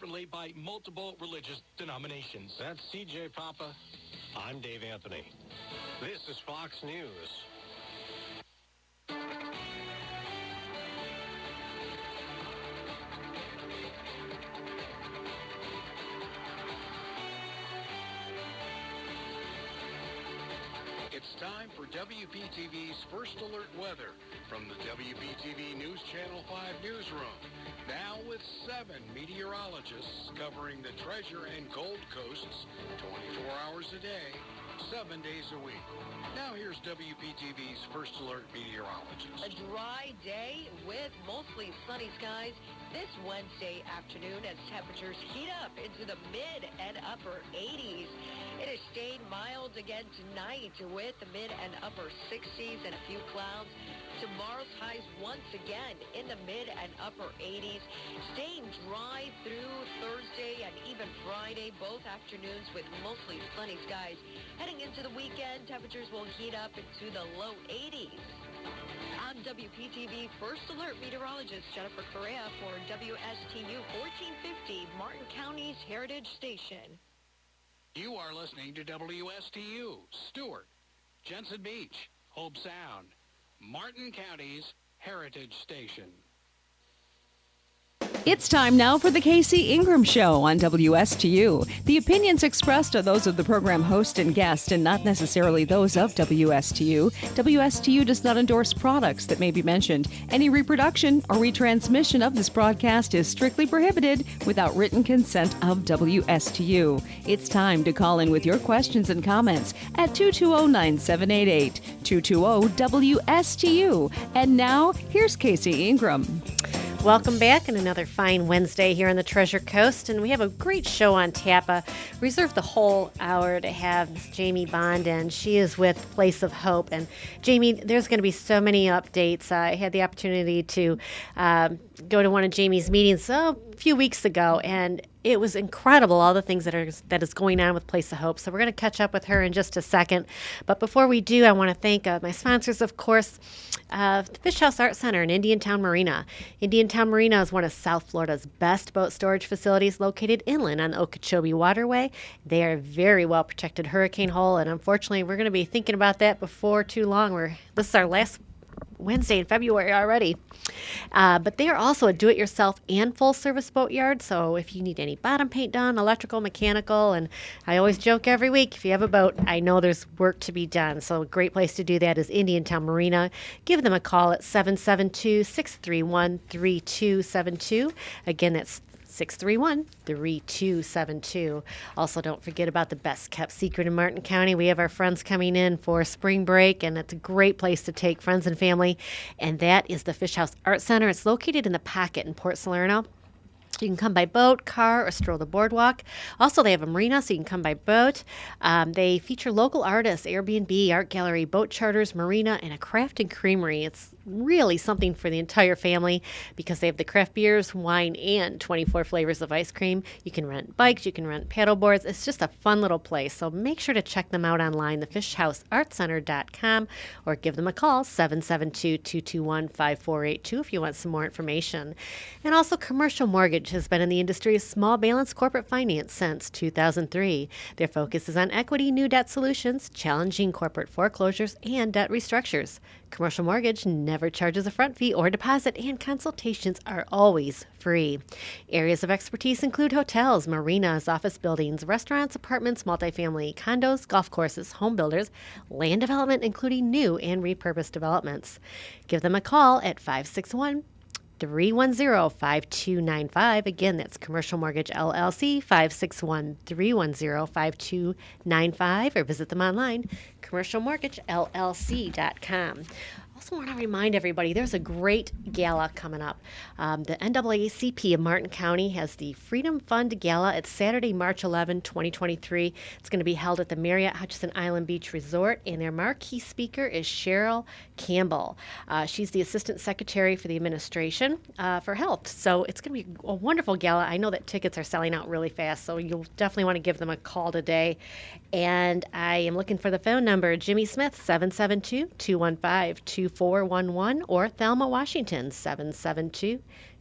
differently by multiple religious denominations. That's CJ Papa. I'm Dave Anthony. This is Fox News. It's time for WPTV's First Alert Weather from the WPTV News Channel 5 newsroom. Now with 7 meteorologists covering the Treasure and Gold Coasts 24 hours a day, 7 days a week. Now here's WPTV's First Alert meteorologist. A dry day with mostly sunny skies this Wednesday afternoon as temperatures heat up into the mid and upper 80s. It has stayed mild again tonight with the mid and upper 60s and a few clouds. Tomorrow's highs once again in the mid and upper 80s, staying dry through Thursday and even Friday, both afternoons with mostly sunny skies. Heading into the weekend, temperatures will heat up into the low 80s. I'm WPTV First Alert meteorologist Jennifer Correa for WSTU 1450, Martin County's Heritage Station. You are listening to WSTU, Stuart, Jensen Beach, Hope Sound, Martin County's Heritage Station. It's time now for the Casey Ingram Show on WSTU. The opinions expressed are those of the program host and guest and not necessarily those of WSTU. WSTU does not endorse products that may be mentioned. Any reproduction or retransmission of this broadcast is strictly prohibited without written consent of WSTU. It's time to call in with your questions and comments at 220-9788, 220-WSTU. And now, here's Casey Ingram. Welcome back on another fine Wednesday here on the Treasure Coast, and we have a great show on tap. Reserved the whole hour to have Miss Jamie Bond, and she is with Place of Hope. And Jamie, there's going to be so many updates. I had the opportunity to go to one of Jamie's meetings a few weeks ago, and it was incredible, all the things that is going on with Place of Hope. So we're going to catch up with her in just a second. But before we do, I want to thank my sponsors, of course, the Fish House Art Center in Indiantown Marina. Indiantown Marina is one of South Florida's best boat storage facilities located inland on the Okeechobee Waterway. They are a very well-protected hurricane hole, and unfortunately, we're going to be thinking about that before too long. This is our last Wednesday in February already. But they are also a do-it-yourself and full-service boat yard, so if you need any bottom paint done, electrical, mechanical, and I always joke every week, if you have a boat, I know there's work to be done. So a great place to do that is Indiantown Marina. Give them a call at 772-631-3272. Again, that's 631-3272. Also, don't forget about the best kept secret in Martin County. We have our friends coming in for spring break, and it's a great place to take friends and family, and that is the Fish House Art Center. It's located in the Pocket in Port Salerno. You can come by boat, car, or stroll the boardwalk. Also, they have a marina, so you can come by boat. They feature local artists, Airbnb, art gallery, boat charters, marina, and a craft and creamery. It's really something for the entire family because they have the craft beers, wine, and 24 flavors of ice cream. You can rent bikes, you can rent paddle boards. It's just a fun little place, so make sure to check them out online, thefishhouseartcenter.com, or give them a call, 772-221-5482 if you want some more information. And also, Commercial Mortgage has been in the industry of small balance corporate finance since 2003. Their focus is on equity, new debt solutions, challenging corporate foreclosures, and debt restructures. Commercial Mortgage never charges a front fee or deposit, and consultations are always free. Areas of expertise include hotels, marinas, office buildings, restaurants, apartments, multifamily, condos, golf courses, home builders, land development, including new and repurposed developments. Give them a call at 561-310-5295. Again, that's Commercial Mortgage LLC, 561-310-5295, or visit them online, commercialmortgagellc.com. Also want to remind everybody there's a great gala coming up. The NAACP of Martin County has the Freedom Fund Gala. It's Saturday, March 11, 2023. It's going to be held at the Marriott Hutchinson Island Beach Resort, and their marquee speaker is Cheryl Campbell. She's the Assistant Secretary for the Administration for Health. So it's going to be a wonderful gala. I know that tickets are selling out really fast, so you'll definitely want to give them a call today. And I am looking for the phone number, Jimmy Smith, 772-215-2411, or Thelma Washington, 772-215-2411.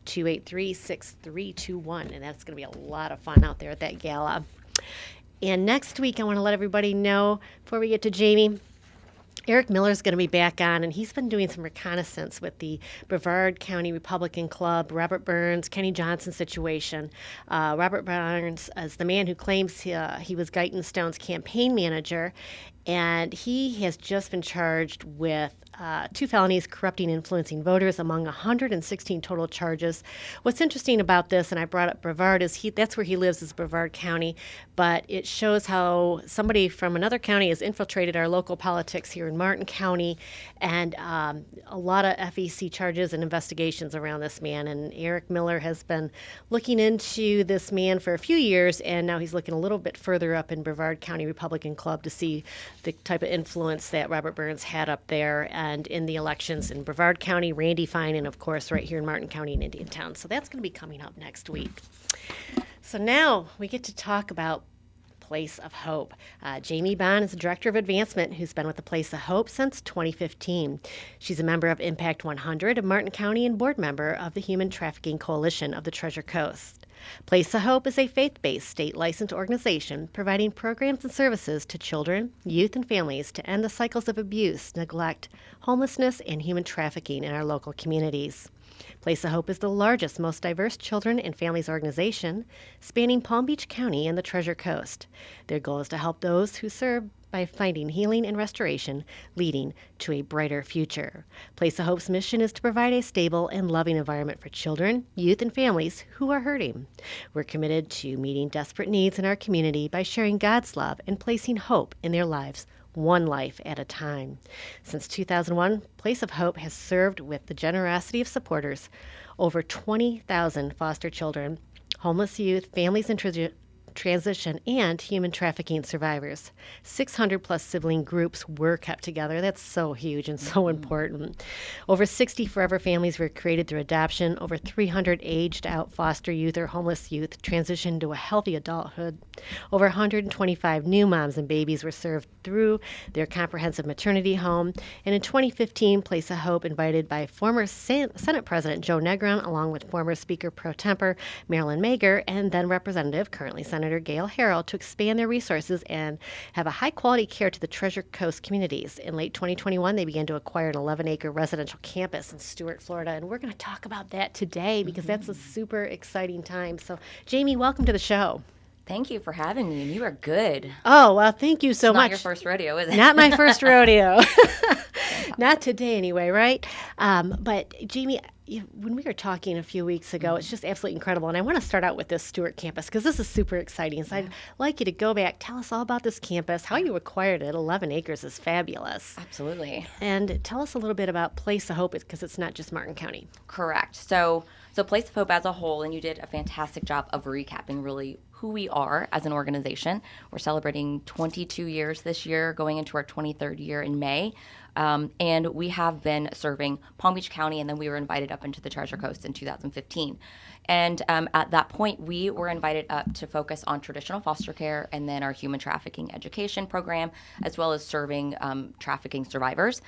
283-6321. And that's going to be a lot of fun out there at that gala. And next week, I want to let everybody know, before we get to Jamie, Eric Miller's going to be back on, and he's been doing some reconnaissance with the Brevard County Republican Club, Robert Burns, Kenny Johnson situation. Robert Burns is the man who claims he was Guyton Stone's campaign manager, and he has just been charged with 2 felonies, corrupting, influencing voters, among 116 total charges. What's interesting about this, and I brought up Brevard, is that's where he lives, is Brevard County, but it shows how somebody from another county has infiltrated our local politics here in Martin County, and a lot of FEC charges and investigations around this man. And Eric Miller has been looking into this man for a few years, and now he's looking a little bit further up in Brevard County Republican Club to see the type of influence that Robert Burns had up there and in the elections in Brevard County, Randy Fine, and of course right here in Martin County and Indiantown. So that's going to be coming up next week. So now we get to talk about Place of Hope. Jamie Bond is the Director of Advancement who's been with the Place of Hope since 2015. She's a member of Impact 100 of Martin County and board member of the Human Trafficking Coalition of the Treasure Coast. Place of Hope is a faith-based state-licensed organization providing programs and services to children, youth, and families to end the cycles of abuse, neglect, homelessness, and human trafficking in our local communities. Place of Hope is the largest, most diverse children and families organization spanning Palm Beach County and the Treasure Coast. Their goal is to help those who serve by finding healing and restoration, leading to a brighter future. Place of Hope's mission is to provide a stable and loving environment for children, youth, and families who are hurting. We're committed to meeting desperate needs in our community by sharing God's love and placing hope in their lives, one life at a time. Since 2001, Place of Hope has served with the generosity of supporters over 20,000 foster children, homeless youth, families in transition, and human trafficking survivors. 600 plus sibling groups were kept together. That's so huge and so important. Over 60 forever families were created through adoption. Over 300 aged out foster youth or homeless youth transitioned to a healthy adulthood. Over 125 new moms and babies were served through their comprehensive maternity home. And in 2015, Place of Hope, invited by former Senate President Joe Negron, along with former Speaker Pro Tempore Marilyn Mager, and then Representative, currently Senator Gail Harrell, to expand their resources and have a high-quality care to the Treasure Coast communities. In late 2021, they began to acquire an 11-acre residential campus in Stuart, Florida, and we're going to talk about that today because that's a super exciting time. So, Jamie, welcome to the show. Thank you for having me. You are good. Oh, well, thank you so much. Not your first rodeo, is it? Not my first rodeo. Not today, anyway, right? But, Jamie, when we were talking a few weeks ago, it's just absolutely incredible. And I want to start out with this Stuart campus because this is super exciting. So I'd like you to go back, tell us all about this campus, how you acquired it. 11 acres is fabulous. Absolutely. And tell us a little bit about Place of Hope because it's not just Martin County. Correct. So Place of Hope as a whole, and you did a fantastic job of recapping really who we are as an organization. We're celebrating 22 years this year, going into our 23rd year in May. And we have been serving Palm Beach County, and then we were invited up into the Treasure Coast in 2015. And at that point, we were invited up to focus on traditional foster care and then our human trafficking education program, as well as serving trafficking survivors,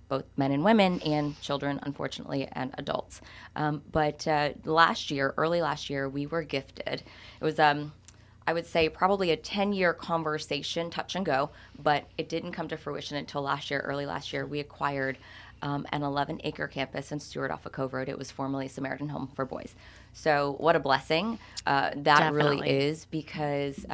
both men and women, and children, unfortunately, and adults. But early last year, we were gifted. It was, I would say, probably a 10-year conversation, touch and go, but it didn't come to fruition until early last year. We acquired an 11-acre campus in Stuart off of Cove Road. It was formerly Samaritan Home for Boys. So what a blessing that Definitely. really is, because,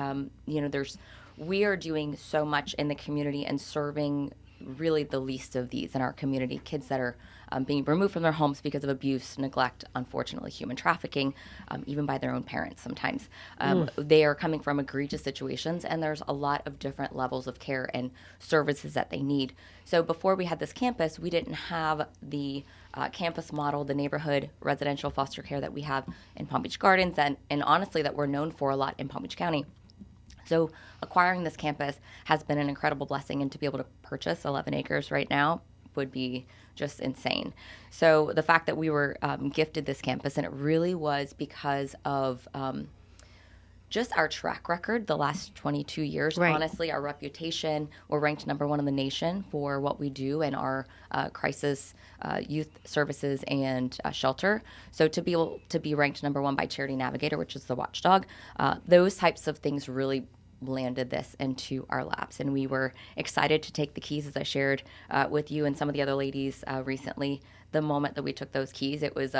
we are doing so much in the community and serving really the least of these in our community, kids that are being removed from their homes because of abuse, neglect, unfortunately, human trafficking, even by their own parents sometimes. They are coming from egregious situations, and there's a lot of different levels of care and services that they need. So before we had this campus, we didn't have the campus model, the neighborhood residential foster care that we have in Palm Beach Gardens, and honestly that we're known for a lot in Palm Beach County. So acquiring this campus has been an incredible blessing, and to be able to purchase 11 acres right now would be just insane. So the fact that we were gifted this campus, and it really was because of just our track record the last 22 years. Right. Honestly, our reputation, we're ranked number 1 in the nation for what we do in our crisis youth services and shelter. So to be able to be ranked number 1 by Charity Navigator, which is the watchdog, those types of things really landed this into our laps. And we were excited to take the keys, as I shared with you and some of the other ladies recently. The moment that we took those keys, it was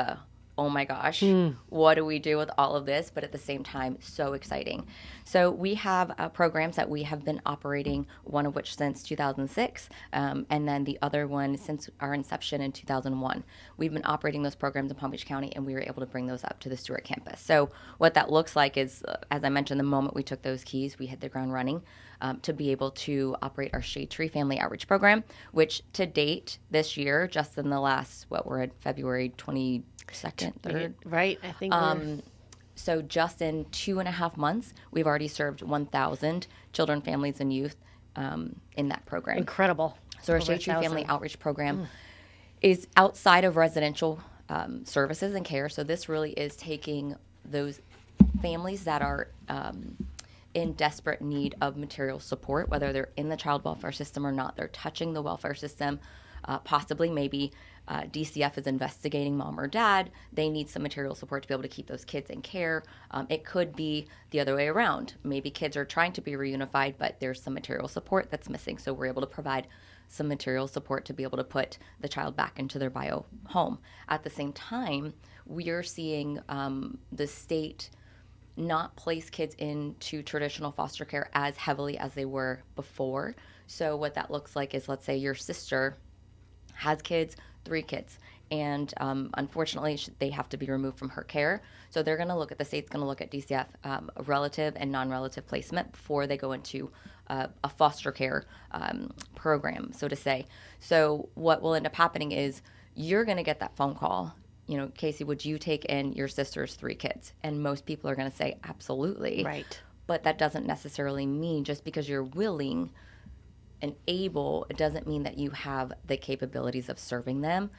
oh my gosh, what do we do with all of this? But at the same time, so exciting. So we have programs that we have been operating, one of which since 2006, and then the other one since our inception in 2001. We've been operating those programs in Palm Beach County, and we were able to bring those up to the Stuart campus. So what that looks like is, as I mentioned, the moment we took those keys, we hit the ground running. To be able to operate our Shade Tree Family Outreach Program, which to date this year, just in the last, we're at February 22nd, 3rd. Right, I think So just in 2.5 months, we've already served 1,000 children, families, and youth in that program. incredible. So our Over Shade Tree 1,000. Family Outreach Program is outside of residential services and care. So this really is taking those families that are in desperate need of material support, whether they're in the child welfare system or not. They're touching the welfare system. Possibly, maybe DCF is investigating mom or dad. They need some material support to be able to keep those kids in care. It could be the other way around. Maybe kids are trying to be reunified, but there's some material support that's missing. So we're able to provide some material support to be able to put the child back into their bio home. At the same time, we are seeing the state not place kids into traditional foster care as heavily as they were before. So what that looks like is, let's say your sister has kids, 3 kids, and unfortunately they have to be removed from her care. So they're going to look at, the state's going to look at DCF, relative and non-relative placement before they go into a foster care program, so to say. So what will end up happening is you're going to get that phone call, Casey, would you take in your sister's 3 kids? And most people are going to say, absolutely. Right. But that doesn't necessarily mean just because you're willing and able, it doesn't mean that you have the capabilities of serving them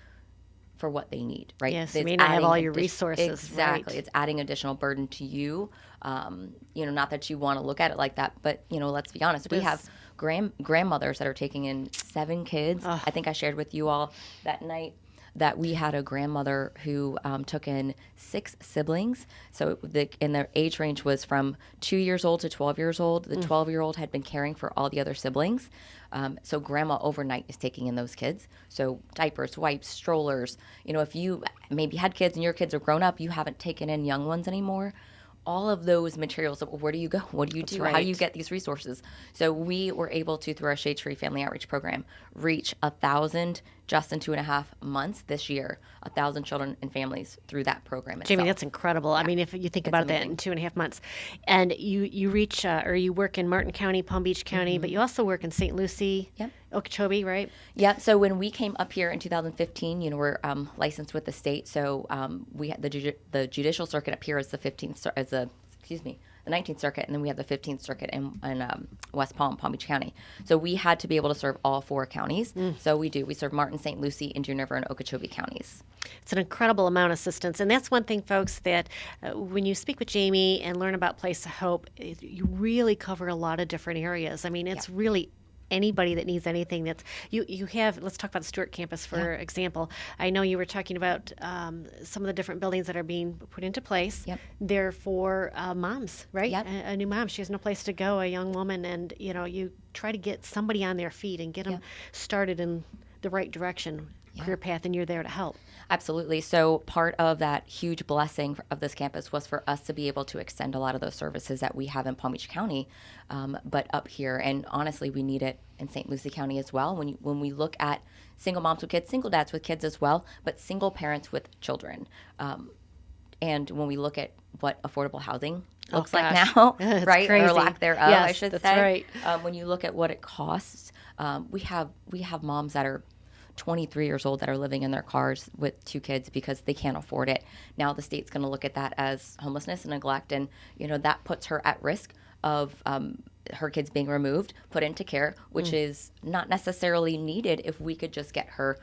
for what they need, right? Yes, you may not have all your resources. Exactly. Right. It's adding additional burden to you. Not that you want to look at it like that, but, let's be honest. We have grandmothers that are taking in 7 kids. Ugh. I think I shared with you all that night that we had a grandmother who took in 6 siblings. So and their age range was from 2 years old to 12 years old. The 12-year-old had been caring for all the other siblings. So grandma overnight is taking in those kids. So diapers, wipes, strollers. If you maybe had kids and your kids are grown up, you haven't taken in young ones anymore. All of those materials, where do you go? What do you do? Right. How do you get these resources? So we were able to, through our Shade Tree Family Outreach Program, reach 1,000 just in 2.5 months this year, 1,000 children and families through that program itself. Jamie, that's incredible. Yeah. I mean, if you think about that in 2.5 months, and you reach or you work in Martin County, Palm Beach County, but you also work in St. Lucie, Okeechobee, right? Yeah. So when we came up here in 2015, we're licensed with the state. So we had the judicial circuit up here as the 19th Circuit, and then we have the 15th Circuit in West Palm Beach County. So we had to be able to serve all 4 counties. So we do. We serve Martin, St. Lucie, Indian River, and Okeechobee counties. It's an incredible amount of assistance. And that's one thing, folks, that when you speak with Jamie and learn about Place of Hope, you really cover a lot of different areas. I mean, it's really anybody that needs anything. That's you have. Let's talk about the Stuart campus, for example. I know you were talking about some of the different buildings that are being put into place. They're for moms, right? A new mom. She has no place to go, a young woman, and you try to get somebody on their feet and get them started in the right direction, career path, and you're there to help. Absolutely. So part of that huge blessing of this campus was for us to be able to extend a lot of those services that we have in Palm Beach County, but up here. And honestly, we need it in St. Lucie County as well. When we look at single moms with kids, single dads with kids as well, but single parents with children. And when we look at what affordable housing looks like now, right? Crazy. Or lack thereof, yes, I should that's say. Right. When you look at what it costs, we have moms that are 23 years old that are living in their cars with 2 kids because they can't afford it. Now the state's going to look at that as homelessness and neglect, and that puts her at risk of her kids being removed, put into care, which is not necessarily needed if we could just get her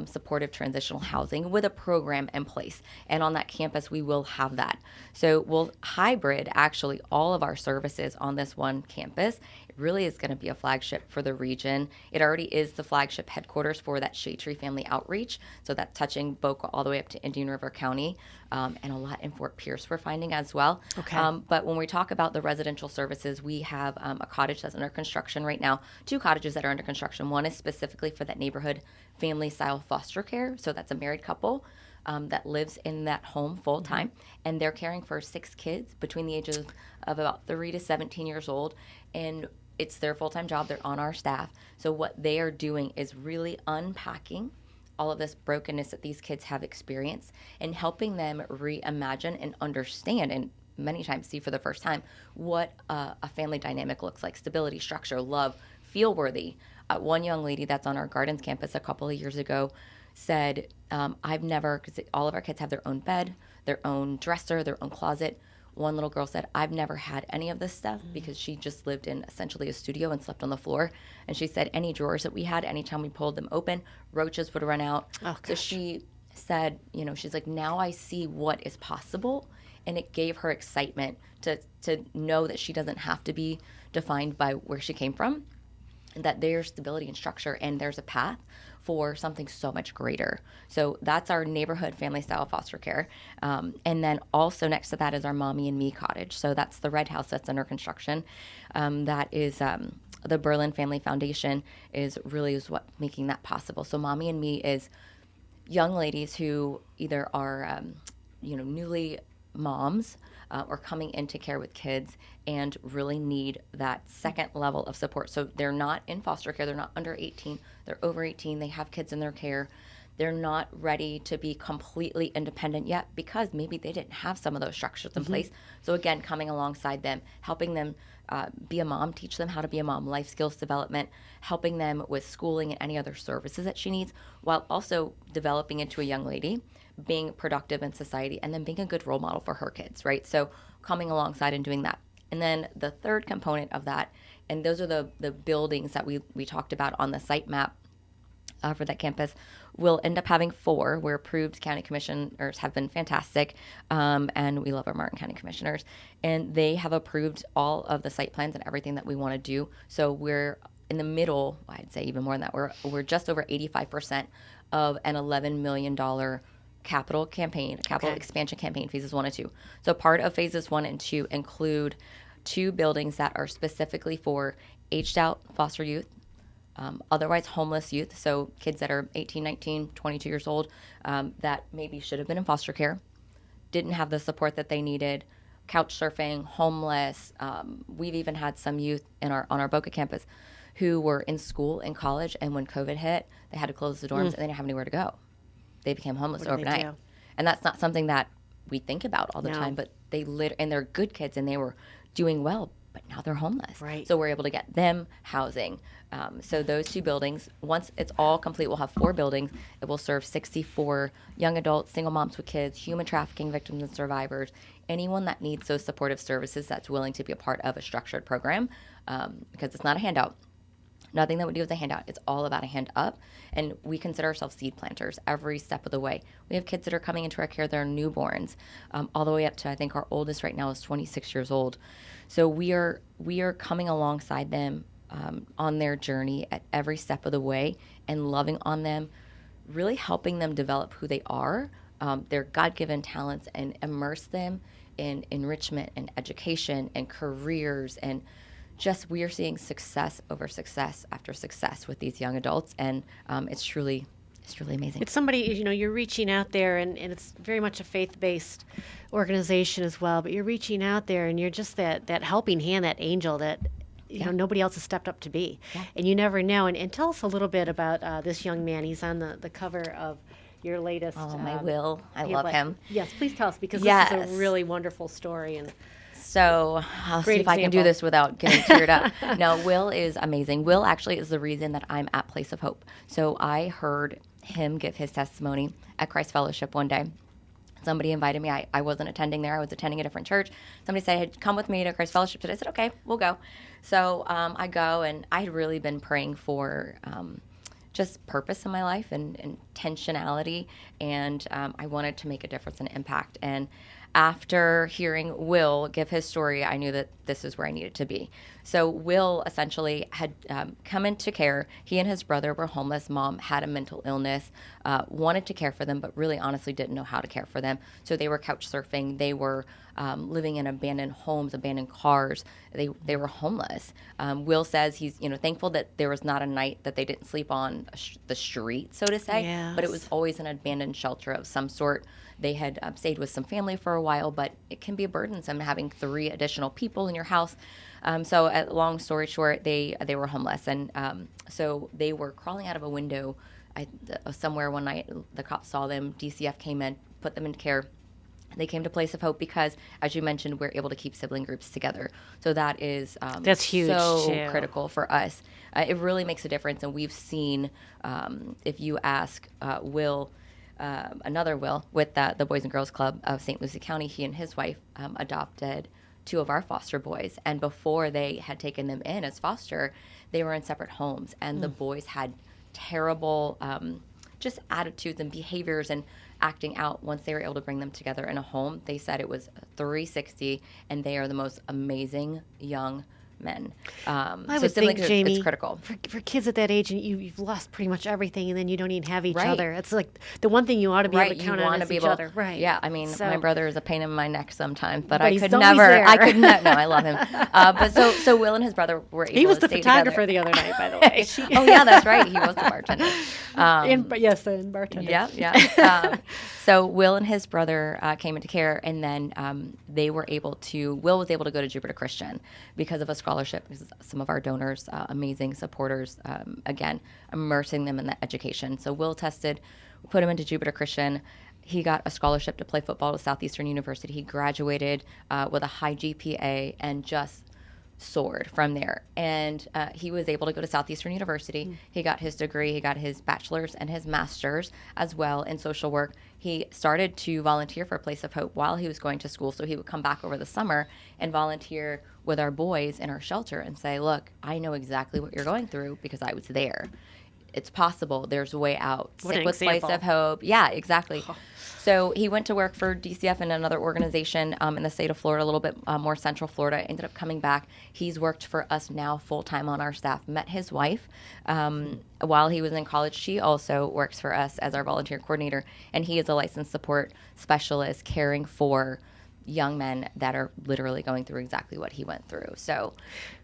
supportive transitional housing with a program in place. And on that campus, we will have that. So we'll hybrid actually all of our services on this one campus. It really is going to be a flagship for the region. It already is the flagship headquarters for that Shade Tree Family Outreach. So that's touching Boca all the way up to Indian River County, and a lot in Fort Pierce we're finding as well. Okay. But when we talk about the residential services, we have a cottage that's under construction right now, 2 cottages that are under construction. One is specifically for that neighborhood family style foster care. So that's a married couple that lives in that home full time, and they're caring for 6 kids between the ages of about 3 to 17 years old. And it's their full-time job. They're on our staff. So what they are doing is really unpacking all of this brokenness that these kids have experienced and helping them reimagine and understand and many times see for the first time what a family dynamic looks like: stability, structure, love, feel worthy. One young lady that's on our Gardens campus a couple of years ago said, I've never, because all of our kids have their own bed, their own dresser, their own closet. One little girl said, I've never had any of this stuff because she just lived in essentially a studio and slept on the floor. And she said any drawers that we had, anytime we pulled them open, roaches would run out. Oh, so she said, she's like, now I see what is possible. And it gave her excitement to know that she doesn't have to be defined by where she came from, that there's stability and structure and there's a path for something so much greater. So that's our neighborhood family style foster care. And then also next to that is our Mommy and Me cottage. So that's the red house that's under construction. That is the Berlin Family Foundation is what making that possible. So Mommy and Me is young ladies who either are newly moms or coming into care with kids and really need that second level of support. So they're not in foster care. They're not under 18. They're over 18. They have kids in their care. They're not ready to be completely independent yet because maybe they didn't have some of those structures in place. So again, coming alongside them, helping them be a mom, teach them how to be a mom, life skills development, helping them with schooling and any other services that she needs, while also developing into a young lady, being productive in society, and then being a good role model for her kids, right? So coming alongside and doing that. And then the third component of that, and those are the buildings that we talked about on the site map for that campus, we'll end up having 4 where approved county commissioners have been fantastic, and we love our Martin County commissioners, and they have approved all of the site plans and everything that we want to do. So we're in the middle, I'd say even more than that, we're just over 85% of an $11 million capital expansion campaign, phases 1 and 2. So part of phases 1 and 2 include 2 buildings that are specifically for aged out foster youth, otherwise homeless youth, so kids that are 18, 19, 22 years old, that maybe should have been in foster care, didn't have the support that they needed, couch surfing, homeless. We've even had some youth on our Boca campus who were in school and college, and when COVID hit, they had to close the dorms and they didn't have anywhere to go. They became homeless overnight. And that's not something that we think about all the time, but and they're good kids and they were doing well, but now they're homeless. Right. So we're able to get them housing. So those 2 buildings, once it's all complete, we'll have 4 buildings. It will serve 64 young adults, single moms with kids, human trafficking victims and survivors, anyone that needs those supportive services that's willing to be a part of a structured program, because it's not a handout. Nothing that we do is a handout. It's all about a hand up. And we consider ourselves seed planters every step of the way. We have kids that are coming into our care that are newborns, all the way up to, I think our oldest right now is 26 years old. So we are coming alongside them on their journey at every step of the way and loving on them, really helping them develop who they are, their God-given talents, and immerse them in enrichment and education and careers, and just we are seeing success over success after success with these young adults, and it's truly amazing. It's somebody, you're reaching out there, and it's very much a faith-based organization as well, but you're reaching out there and you're just that helping hand, that angel that nobody else has stepped up to be. Yeah. And you never know. And tell us a little bit about this young man. He's on the cover of your latest. Oh, my Will. I love him. Yes, please tell us, because this is a really wonderful story. And so I'll see if I can do this without getting teared up. No, Will is amazing. Will actually is the reason that I'm at Place of Hope. So I heard him give his testimony at Christ Fellowship one day. Somebody invited me. I wasn't attending there. I was attending a different church. Somebody said, hey, come with me to Christ Fellowship today. I said, okay, we'll go. So I go, and I had really been praying for just purpose in my life and intentionality, and I wanted to make a difference and impact. And after hearing Will give his story, I knew that this is where I needed to be. So Will essentially had come into care. He and his brother were homeless. Mom had a mental illness, wanted to care for them, but really honestly didn't know how to care for them. So they were couch surfing. They were living in abandoned homes, abandoned cars. They were homeless. Will says he's thankful that there was not a night that they didn't sleep on the street, so to say, but it was always an abandoned shelter of some sort. They had stayed with some family for a while, but it can be burdensome having 3 additional people in your house. So, long story short, they were homeless, and so they were crawling out of a window somewhere one night. The cops saw them. DCF came in, put them in care. They came to Place of Hope because, as you mentioned, we're able to keep sibling groups together. So that is that's huge, so too. critical for us. It really makes a difference, and we've seen. If you ask Will. Another Will with the Boys and Girls Club of St. Lucie County, he and his wife adopted 2 of our foster boys. And before they had taken them in as foster, they were in separate homes. And the boys had terrible just attitudes and behaviors and acting out. Once they were able to bring them together in a home, they said it was 360, and they are the most amazing young men. I so would think, Jamie, it's critical. For kids at that age, and you've lost pretty much everything, and then you don't even have each Right. other. It's like the one thing you ought to be able to You count on wanna is be each able- other. Right. Yeah, I mean, So- my brother is a pain in my neck sometimes, but But I he's could always never. there. I could not. No, I love him. But so Will and his brother were able He was to the stay photographer together. the other night, by the way. Oh yeah, that's right. He was the bartender. And bartender. Yeah. So Will and his brother came into care, and then Will was able to go to Jupiter Christian because of a scholarship. Because some of our donors, amazing supporters, again, immersing them in the education. So Will tested, put him into Jupiter Christian. He got a scholarship to play football to Southeastern University. He graduated with a high GPA and just soared from there. And he was able to go to Southeastern University. He got his degree. He got his bachelor's and his master's as well in social work. He started to volunteer for Place of Hope while he was going to school. So he would come back over the summer and volunteer with our boys in our shelter and say, look, I know exactly what you're going through because I was there. It's possible. There's a way out. What Sit an with Place example. of Hope. Yeah, exactly. So he went to work for DCF and another organization in the state of Florida, a little bit more central Florida. Ended up coming back. He's worked for us now full-time on our staff. Met his wife while he was in college. She also works for us as our volunteer coordinator, and he is a licensed support specialist caring for young men that are literally going through exactly what he went through. So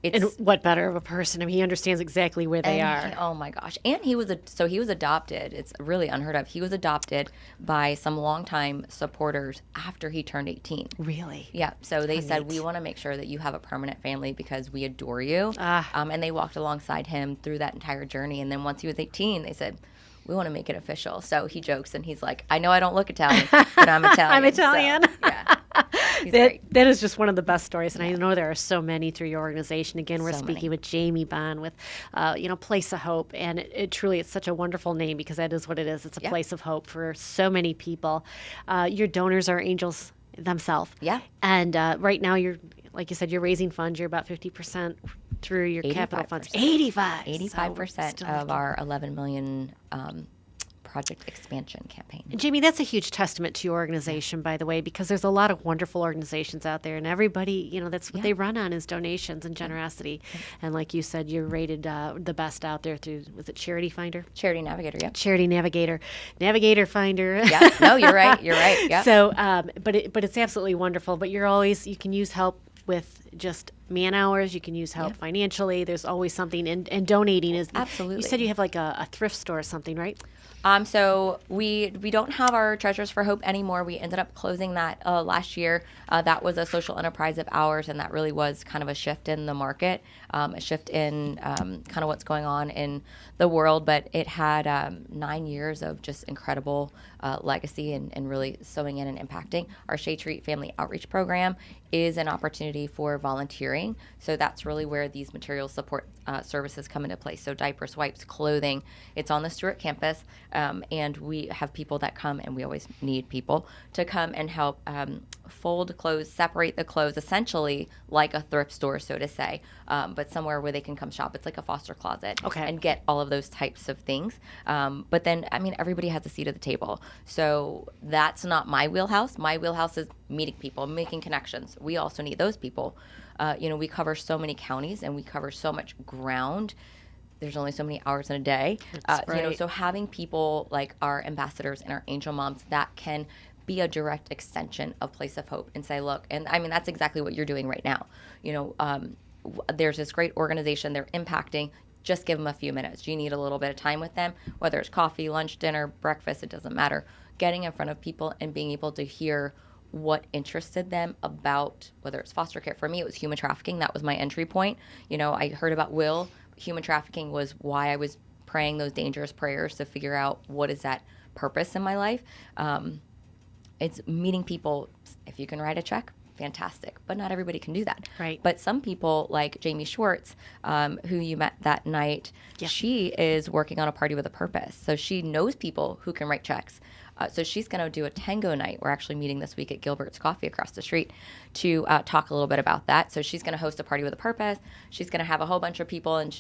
it's And what better of a person? I mean, he understands exactly where they are. oh my gosh. And he was adopted. It's really unheard of. He was adopted by some longtime supporters after he turned 18. Really? Yeah. So they said, neat. we want to make sure that you have a permanent family because we adore you. And they walked alongside him through that entire journey. And then once he was 18, they said, we want to make it official. So he jokes and he's like, I know I don't look Italian, but I'm Italian. I'm Italian. So, yeah. He's great. That is just one of the best stories, and I know there are so many through your organization. Again, we're So speaking many. with Jamie Bond with, Place of Hope, and it truly it's such a wonderful name because that is what it is. It's a place of hope for so many people. Your donors are angels themselves. Yeah. And right now, like you said, you're raising funds. You're about 50% through your capital funds. 85. 85% So of our 11 million project expansion campaign. Jamie, that's a huge testament to your organization, by the way, because there's a lot of wonderful organizations out there, and everybody, that's what they run on is donations and generosity. And like you said, you're rated the best out there through, was it Charity Finder? Charity Navigator, yep. Charity Navigator, Navigator Finder. Yeah, no, you're right. Yeah. So, but it's absolutely wonderful. But you can use help with just man hours. You can use help financially. There's always something, and donating is Absolutely. You said you have like a thrift store or something, right? So we don't have our Treasures for Hope anymore. We ended up closing that last year. That was a social enterprise of ours, and that really was kind of a shift in the market, a shift in kind of what's going on in the world. But it had 9 years of just incredible legacy and really sewing in and impacting. Our Shade Treat Family Outreach Program is an opportunity for volunteering. So that's really where these material support services come into place. So diapers, wipes, clothing. It's on the Stuart campus, and we have people that come, and we always need people to come and help fold clothes, separate the clothes, essentially like a thrift store, so to say, but somewhere where they can come shop. It's like a foster closet, and get all of those types of things. But then, I mean, everybody has a seat at the table. So that's not my wheelhouse. My wheelhouse is meeting people, making connections. We also need those people. We cover so many counties and we cover so much ground. There's only so many hours in a day. Right. So having people like our ambassadors and our angel moms that can be a direct extension of Place of Hope and say, look, and I mean, that's exactly what you're doing right now. There's this great organization, they're impacting. Just give them a few minutes. You need a little bit of time with them, whether it's coffee, lunch, dinner, breakfast, it doesn't matter. Getting in front of people and being able to hear what interested them about, whether it's foster care. For me, it was human trafficking. That was my entry point. I heard about Will. Human trafficking was why I was praying those dangerous prayers to figure out what is that purpose in my life. It's meeting people. If you can write a check, fantastic. But not everybody can do that. Right. But some people, like Jamie Schwartz, who you met that night, she is working on a party with a purpose. So she knows people who can write checks. So she's going to do a tango night. We're actually meeting this week at Gilbert's Coffee across the street to talk a little bit about that. So she's going to host a party with a purpose. She's going to have a whole bunch of people, and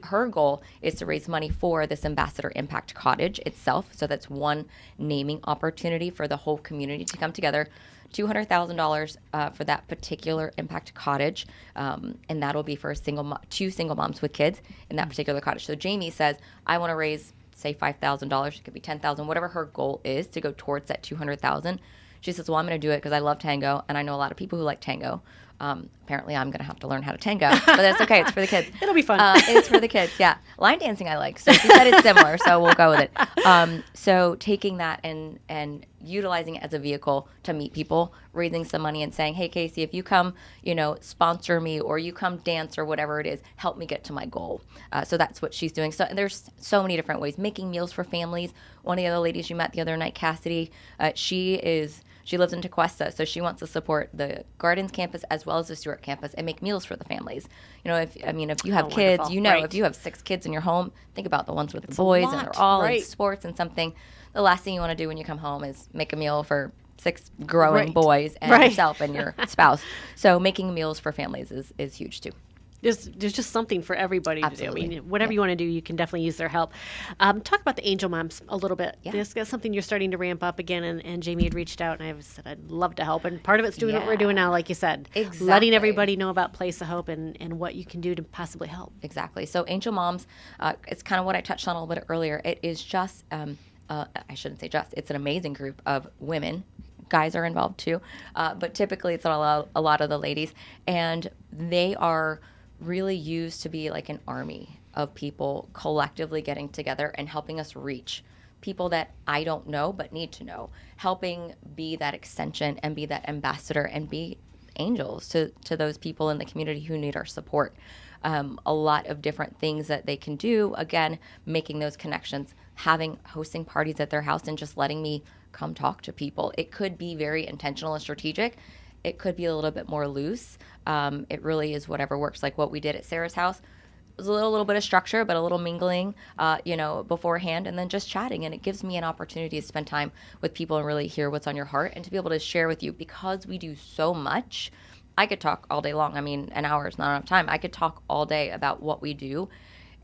her goal is to raise money for this Ambassador Impact Cottage itself. So that's one naming opportunity for the whole community to come together. $200,000 for that particular Impact Cottage, and that'll be for two single moms with kids in that particular cottage. So Jamie says, I want to raise, say, $5,000. It could be $10,000, whatever her goal is to go towards that $200,000. She says, well, I'm going to do it because I love tango, and I know a lot of people who like tango. Apparently, I'm going to have to learn how to tango, but that's okay. It's for the kids. It'll be fun. It's for the kids, yeah. Line dancing I like, so she said it's similar, so we'll go with it. So taking that and utilizing it as a vehicle to meet people, raising some money and saying, hey, Casey, if you come, sponsor me, or you come dance or whatever it is, help me get to my goal. So that's what she's doing. So there's so many different ways. Making meals for families. One of the other ladies you met the other night, Cassidy, she lives in Tequesta, so she wants to support the Gardens campus as well as the Stuart campus and make meals for the families. If you have kids, wonderful. if you have 6 kids in your home, think about the ones with the boys and they're all in sports and something. The last thing you want to do when you come home is make a meal for 6 growing boys and yourself and your spouse. So making meals for families is huge too. There's just something for everybody Absolutely. to do. I mean, whatever you want to do, you can definitely use their help. Talk about the Angel Moms a little bit. Yeah. That's something you're starting to ramp up again, and Jamie had reached out, and I said I'd love to help. And part of it's doing what we're doing now, like you said. Exactly. Letting everybody know about Place of Hope and what you can do to possibly help. Exactly. So Angel Moms, it's kind of what I touched on a little bit earlier. It is just, I shouldn't say just, it's an amazing group of women. Guys are involved too, but typically it's a lot of the ladies, and they are really used to be like an army of people collectively getting together and helping us reach people that I don't know but need to know, helping be that extension and be that ambassador and be angels to those people in the community who need our support. A lot of different things that they can do, again, making those connections, hosting parties at their house and just letting me come talk to people. It could be very intentional and strategic. It could be a little bit more loose. It really is whatever works. Like what we did at Sarah's house, it was a little bit of structure, but a little mingling, beforehand, and then just chatting. And it gives me an opportunity to spend time with people and really hear what's on your heart and to be able to share with you. Because we do so much, I could talk all day long. I mean, an hour is not enough time. I could talk all day about what we do.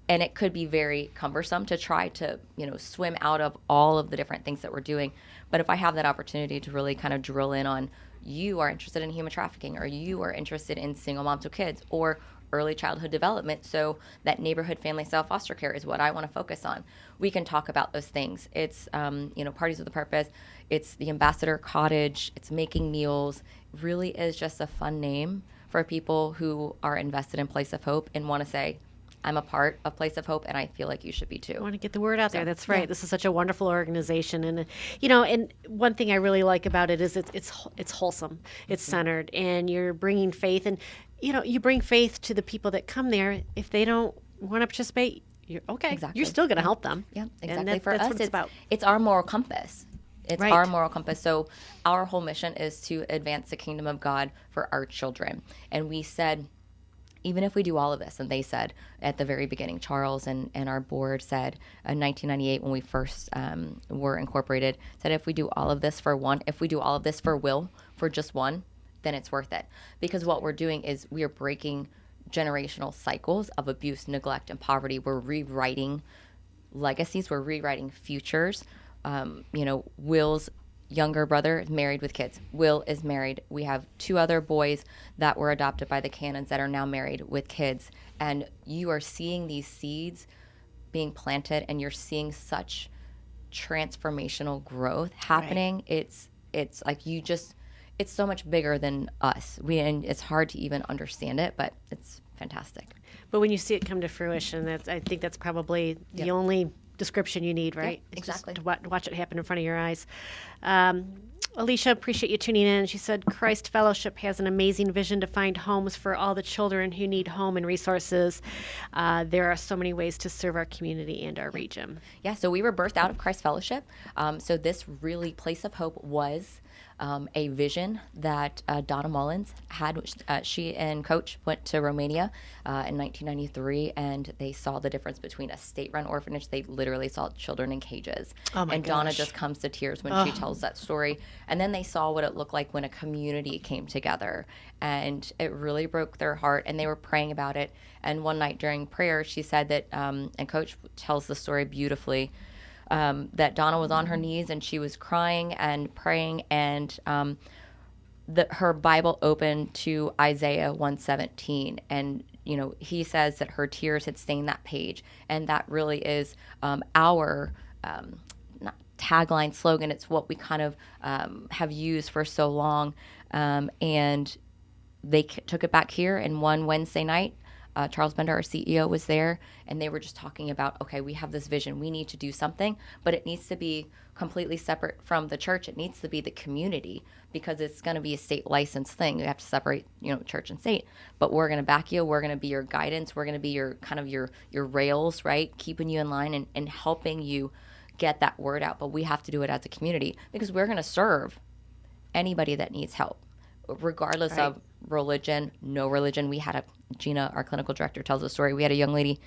And it could be very cumbersome to try to, swim out of all of the different things that we're doing. But if I have that opportunity to really kind of drill in on, you are interested in human trafficking, or you are interested in single moms with kids, or early childhood development, so that neighborhood family style foster care is what I want to focus on. We can talk about those things. It's, Parties with a Purpose. It's the Ambassador Cottage. It's making meals. It really is just a fun name for people who are invested in Place of Hope and want to say, I'm a part of Place of Hope, and I feel like you should be too. I want to get the word out there. That's right. Yeah. This is such a wonderful organization, and and one thing I really like about it is it's wholesome, it's centered, and you're bringing faith, and you bring faith to the people that come there. If they don't want to participate, you're okay. Exactly. You're still going to help them. Yeah, exactly. And for us, it's our moral compass. It's right. Our moral compass. So our whole mission is to advance the kingdom of God for our children, and we said, even if we do all of this, and they said at the very beginning, Charles and our board said in 1998 when we first were incorporated, said if we do all of this for one, if we do all of this for Will, for just one, then it's worth it. Because what we're doing is we are breaking generational cycles of abuse, neglect, and poverty. We're rewriting legacies. We're rewriting futures. Will's younger brother is married with kids. Will is married. We have 2 other boys that were adopted by the Cannons that are now married with kids. And you are seeing these seeds being planted, and you're seeing such transformational growth happening. Right. It's like it's so much bigger than us. And it's hard to even understand it, but it's fantastic. But when you see it come to fruition, I think that's probably the only description you need, right? Yep, exactly. Just to watch it happen in front of your eyes. Alicia, appreciate you tuning in. She said, Christ Fellowship has an amazing vision to find homes for all the children who need home and resources. There are so many ways to serve our community and our region. Yeah, so we were birthed out of Christ Fellowship. So this really Place of Hope was a vision that Donna Mullins had. She and Coach went to Romania in 1993, and they saw the difference between a state-run orphanage. They literally saw children in cages. Oh my and gosh. Donna just comes to tears when she tells that story. And then they saw what it looked like when a community came together, and it really broke their heart, and they were praying about it. And one night during prayer, she said that, and Coach tells the story beautifully, that Donna was on her knees and she was crying and praying, and her Bible opened to Isaiah 1:17, and he says that her tears had stained that page, and that really is our not tagline, slogan. It's what we kind of have used for so long, and they took it back here. And one Wednesday night, Charles Bender, our CEO, was there, and they were just talking about, okay, we have this vision. We need to do something, but it needs to be completely separate from the church. It needs to be the community, because it's going to be a state licensed thing. You have to separate, church and state. But we're going to back you. We're going to be your guidance. We're going to be your kind of your rails, right? Keeping you in line and helping you get that word out. But we have to do it as a community, because we're going to serve anybody that needs help, regardless of religion, no religion. We had Gina, our clinical director, tells a story. We had a young lady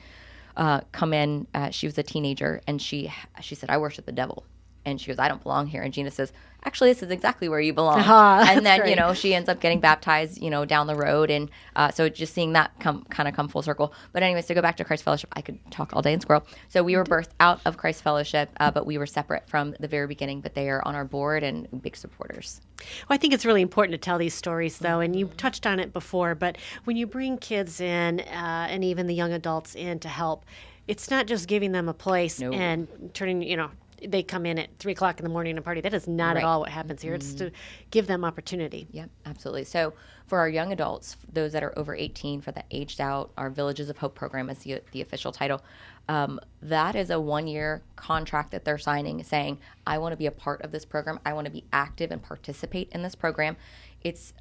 come in. She was a teenager, and she said, I worship the devil. And she goes, I don't belong here. And Gina says, actually, this is exactly where you belong. And then, great. She ends up getting baptized, down the road. And so just seeing that come full circle. But anyways, to go back to Christ Fellowship, I could talk all day in squirrel. So we were birthed out of Christ Fellowship, but we were separate from the very beginning. But they are on our board and big supporters. Well, I think it's really important to tell these stories, though, and you touched on it before, but when you bring kids in and even the young adults in to help, it's not just giving them a place and turning, they come in at 3 o'clock in the morning and party. That is not at all what happens here. It's to give them opportunity. Yep, absolutely. So for our young adults, those that are over 18, for the aged out, our Villages of Hope program is the official title. That is a 1-year contract that they're signing, saying, I want to be a part of this program. I want to be active and participate in this program. It's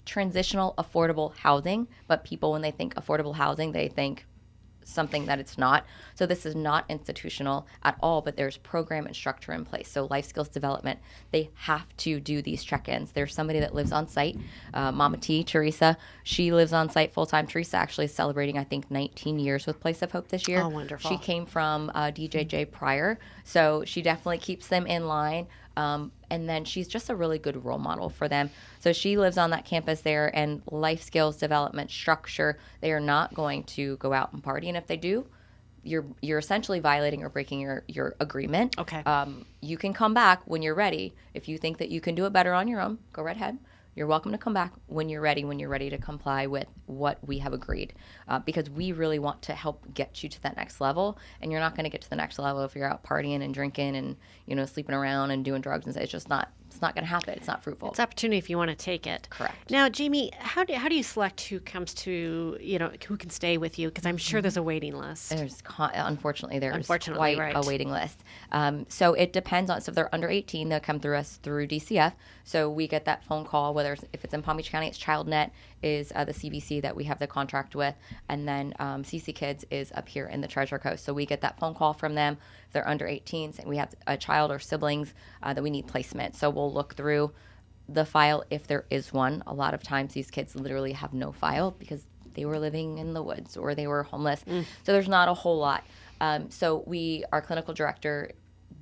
transitional affordable housing, but people, when they think affordable housing, they think something that it's not. So this is not institutional at all, but there's program and structure in place. So life skills development, they have to do these check-ins. There's somebody that lives on site, Mama T, Teresa, she lives on site full-time. Teresa actually is celebrating, I think, 19 years with Place of Hope this year. Oh, wonderful. She came from DJJ prior, so she definitely keeps them in line. And then she's just a really good role model for them. So she lives on that campus there, and life skills development structure, they are not going to go out and party. And if they do, you're essentially violating or breaking your agreement. Okay. You can come back when you're ready. If you think that you can do it better on your own, go right ahead. You're welcome to come back when you're ready to comply with what we have agreed, because we really want to help get you to that next level. And you're not going to get to the next level if you're out partying and drinking and, sleeping around and doing drugs. And it's just not, it's not going to happen. It's not fruitful. It's opportunity if you want to take it. Correct. Now, Jamie, how do you select who comes to, who can stay with you? Because I'm sure there's a waiting list. Unfortunately, there's quite right. a waiting list. So it depends on, so if they're under 18, they'll come through us through DCF. So we get that phone call, if it's in Palm Beach County, it's ChildNet is the CBC that we have the contract with. And then CC Kids is up here in the Treasure Coast. So we get that phone call from them. If they're under 18, and we have a child or siblings that we need placement. So we'll look through the file if there is one. A lot of times these kids literally have no file because they were living in the woods or they were homeless. So there's not a whole lot. So our clinical director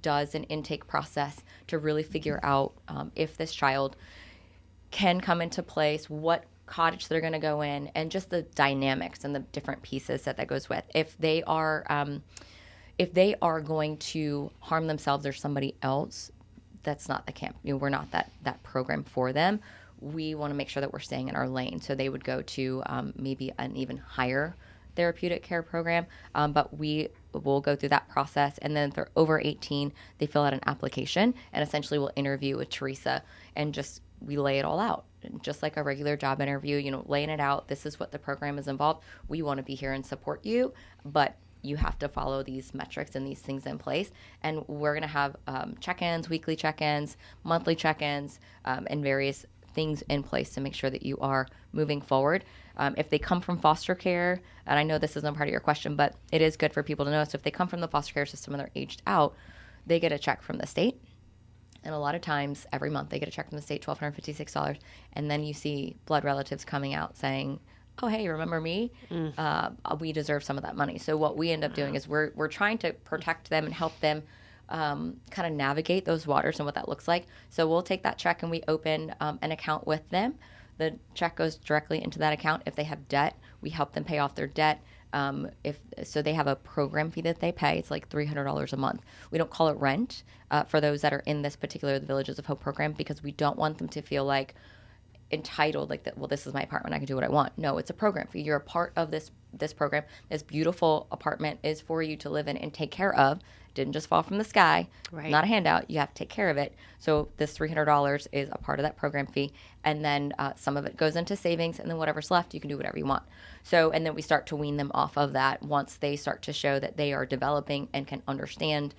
does an intake process to really figure out if this child can come into place, what cottage they're going to go in, and just the dynamics and the different pieces that goes with. If they are going to harm themselves or somebody else, that's not the camp. We're not that program for them. We want to make sure that we're staying in our lane. So they would go to maybe an even higher therapeutic care program, but we will go through that process. And then if they're over 18, they fill out an application, and essentially we'll interview with Teresa, and we lay it all out. Just like a regular job interview, laying it out. This is what the program is involved. We want to be here and support you, but you have to follow these metrics and these things in place. And we're going to have check-ins, weekly check-ins, monthly check-ins, and various things in place to make sure that you are moving forward. If they come from foster care, and I know this isn't part of your question, but it is good for people to know. So if they come from the foster care system and they're aged out, they get a check from the state. And a lot of times, every month, they get a check from the state, $1,256. And then you see blood relatives coming out saying, oh, hey, remember me? We deserve some of that money. So what we end up doing is we're trying to protect them and help them kind of navigate those waters and what that looks like. So we'll take that check and we open an account with them. The check goes directly into that account. If they have debt, we help them pay off their debt. So they have a program fee that they pay. It's like $300 a month. We don't call it rent for those that are in this particular the Villages of Hope program, because we don't want them to feel like entitled, like that. Well, this is my apartment, I can do what I want. No, it's a program fee. You're a part of this program. This beautiful apartment is for you to live in and take care of. Didn't just fall from the sky. Right. Not a handout. You have to take care of it. So this $300 is a part of that program fee. And then some of it goes into savings, and then whatever's left, you can do whatever you want. So, and then we start to wean them off of that once they start to show that they are developing and can understand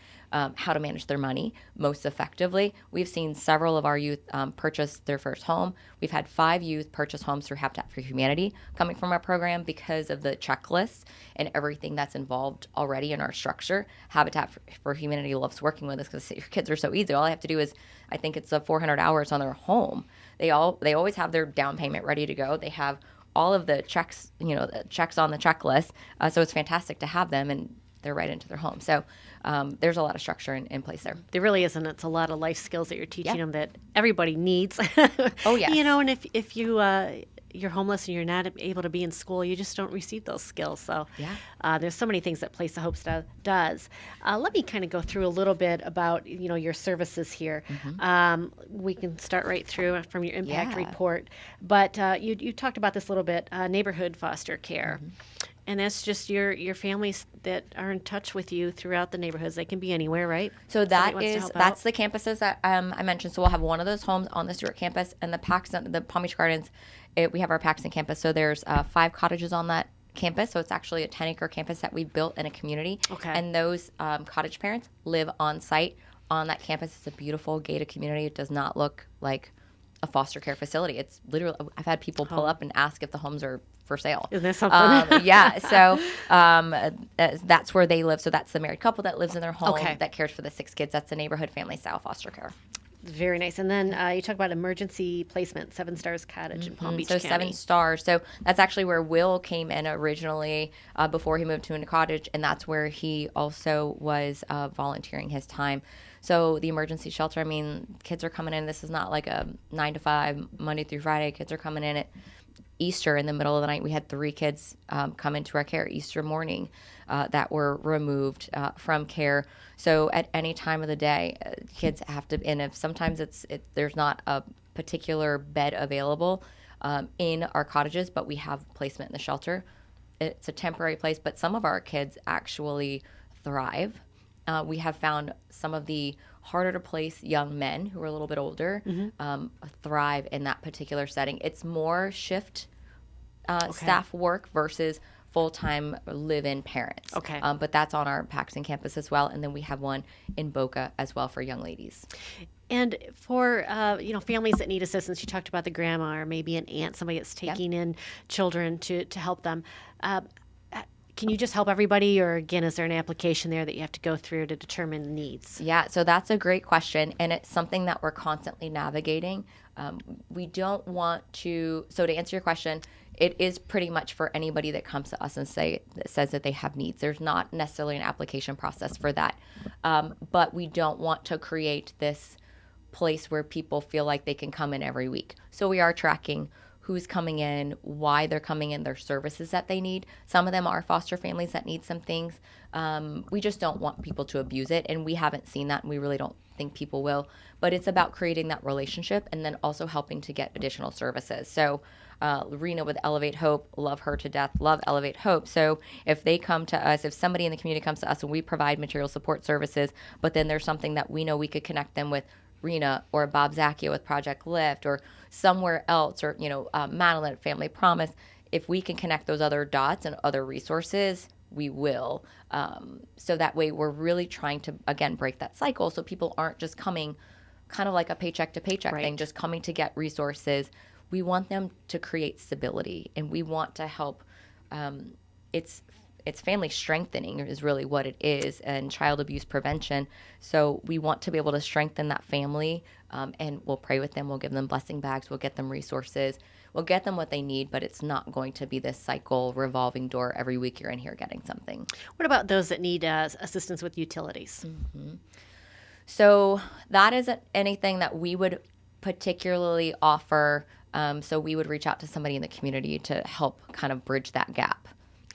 how to manage their money most effectively. We've seen several of our youth purchase their first home. We've had 5 youth purchase homes through Habitat for Humanity coming from our program because of the checklist and everything that's involved already in our structure. Habitat for Humanity loves working with us because your kids are so easy. All I have to do is, I think it's 400 hours on their home. They always have their down payment ready to go. They have all of the checks, the checks on the checklist. So it's fantastic to have them, and they're right into their home. So there's a lot of structure in place there. There really isn't. It's a lot of life skills that you're teaching them that everybody needs. Oh, yes. And if you're homeless and you're not able to be in school, you just don't receive those skills. So there's so many things that Place of Hope does. Let me kind of go through a little bit about, your services here. We can start right through from your impact report. But you talked about this a little bit, neighborhood foster care. And that's just your families that are in touch with you throughout the neighborhoods. They can be anywhere, right? So that's the campuses that I mentioned. So we'll have one of those homes on the Stuart campus, and the Palm Beach Gardens, we have our Paxton campus. So there's 5 cottages on that campus. So it's actually a 10-acre campus that we built in a community. Okay. And those cottage parents live on site on that campus. It's a beautiful gated community. It does not look like a foster care facility. It's literally, I've had people pull up and ask if the homes are for sale. Isn't that something? Yeah. So that's where they live. So that's the married couple that lives in their home that cares for the 6 kids. That's the neighborhood family style foster care. Very nice. And then you talk about emergency placement, 7 Stars Cottage in Palm Beach County. 7 Stars. So that's actually where Will came in originally before he moved to a cottage, and that's where he also was volunteering his time. So the emergency shelter, I mean, kids are coming in. This is not like a 9 to 5, Monday through Friday. Kids are coming in at Easter in the middle of the night. We had 3 kids come into our care Easter morning that were removed from care. So at any time of the day, kids have to, and if sometimes there's not a particular bed available in our cottages, but we have placement in the shelter. It's a temporary place, but some of our kids actually thrive. We have found some of the harder to place young men who are a little bit older thrive in that particular setting. It's more shift staff work versus full-time live-in parents. Okay. But that's on our Paxton campus as well. And then we have one in Boca as well for young ladies. And for families that need assistance, you talked about the grandma or maybe an aunt, somebody that's taking in children to help them. Can you just help everybody, or again, is there an application there that you have to go through to determine needs? Yeah, so that's a great question, and it's something that we're constantly navigating. We don't want to, so to answer your question, it is pretty much for anybody that comes to us and says that they have needs. There's not necessarily an application process for that. But we don't want to create this place where people feel like they can come in every week. So we are tracking who's coming in, why they're coming in, their services that they need. Some of them are foster families that need some things. We just don't want people to abuse it, and we haven't seen that, and we really don't think people will. But it's about creating that relationship and then also helping to get additional services. So Rena with Elevate Hope, love her to death, love Elevate Hope. So if they come to us, if somebody in the community comes to us and we provide material support services, but then there's something that we know we could connect them with Rena or Bob Zacchia with Project Lift or somewhere else, or Madeline at Family Promise, if we can connect those other dots and other resources, we will. So that way we're really trying to, again, break that cycle so people aren't just coming kind of like a paycheck to paycheck thing, just coming to get resources. We want them to create stability, and we want to help. It's family strengthening is really what it is, and child abuse prevention. So we want to be able to strengthen that family, and we'll pray with them. We'll give them blessing bags. We'll get them resources. We'll get them what they need, but it's not going to be this cycle, revolving door. Every week you're in here getting something. What about those that need assistance with utilities? Mm-hmm. So that isn't anything that we would particularly offer. So we would reach out to somebody in the community to help kind of bridge that gap.